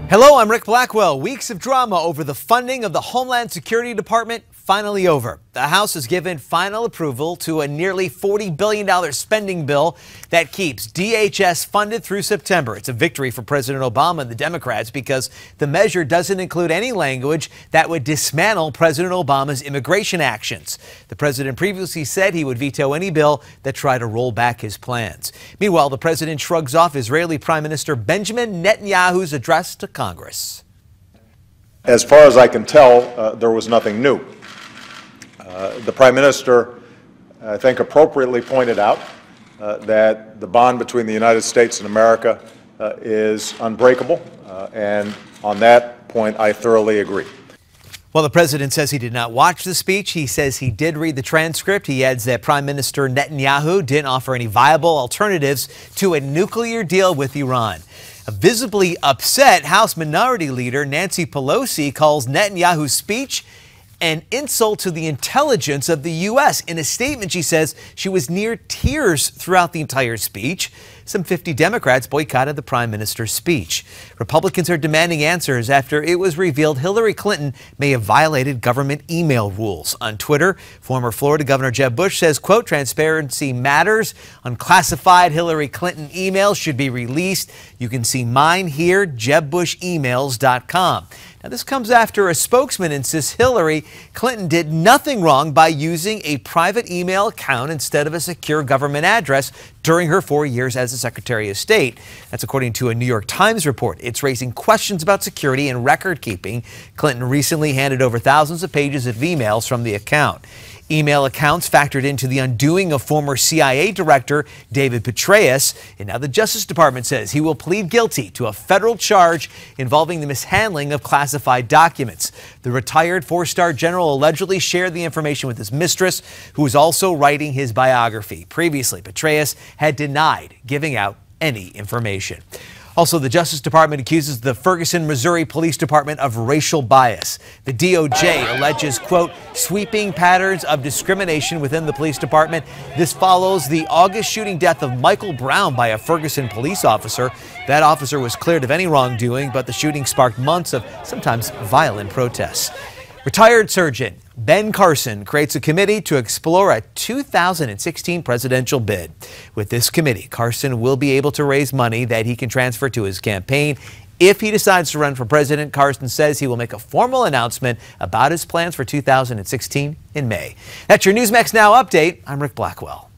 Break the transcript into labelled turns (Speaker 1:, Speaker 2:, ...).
Speaker 1: Hello, I'm Ric Blackwell. Weeks of drama over the funding of the Homeland Security Department finally over. The House has given final approval to a nearly $40 billion spending bill that keeps DHS funded through September. It's a victory for President Obama and the Democrats because the measure doesn't include any language that would dismantle President Obama's immigration actions. The president previously said he would veto any bill that tried to roll back his plans. Meanwhile, the president shrugs off Israeli Prime Minister Benjamin Netanyahu's address to Congress.
Speaker 2: As far as I can tell, there was nothing new. The Prime Minister, I think, appropriately pointed out that the bond between the United States and America is unbreakable, and on that point, I thoroughly agree.
Speaker 1: Well, the president says he did not watch the speech. He says he did read the transcript. He adds that Prime Minister Netanyahu didn't offer any viable alternatives to a nuclear deal with Iran. A visibly upset House Minority Leader Nancy Pelosi calls Netanyahu's speech an insult to the intelligence of the U.S. In a statement, she says she was near tears throughout the entire speech. Some 50 Democrats boycotted the prime minister's speech. Republicans are demanding answers after it was revealed Hillary Clinton may have violated government email rules. On Twitter, former Florida Governor Jeb Bush says, quote, transparency matters. Unclassified Hillary Clinton emails should be released. You can see mine here, jebbushaemails.com. Now, this comes after a spokesman insists Hillary Clinton did nothing wrong by using a private email account instead of a secure government address during her 4 years as the Secretary of State. That's according to a New York Times report. It's raising questions about security and record keeping. Clinton recently handed over thousands of pages of emails from the account. Email accounts factored into the undoing of former CIA Director David Petraeus. And now the Justice Department says he will plead guilty to a federal charge involving the mishandling of classified documents. The retired four-star general allegedly shared the information with his mistress, who was also writing his biography. Previously, Petraeus had denied giving out any information. Also, the Justice Department accuses the Ferguson, Missouri Police Department of racial bias. The DOJ alleges, quote, sweeping patterns of discrimination within the police department. This follows the August shooting death of Michael Brown by a Ferguson police officer. That officer was cleared of any wrongdoing, but the shooting sparked months of sometimes violent protests. Retired surgeon Ben Carson creates a committee to explore a 2016 presidential bid. With this committee, Carson will be able to raise money that he can transfer to his campaign. If he decides to run for president, Carson says he will make a formal announcement about his plans for 2016 in May. That's your Newsmax Now update. I'm Ric Blackwell.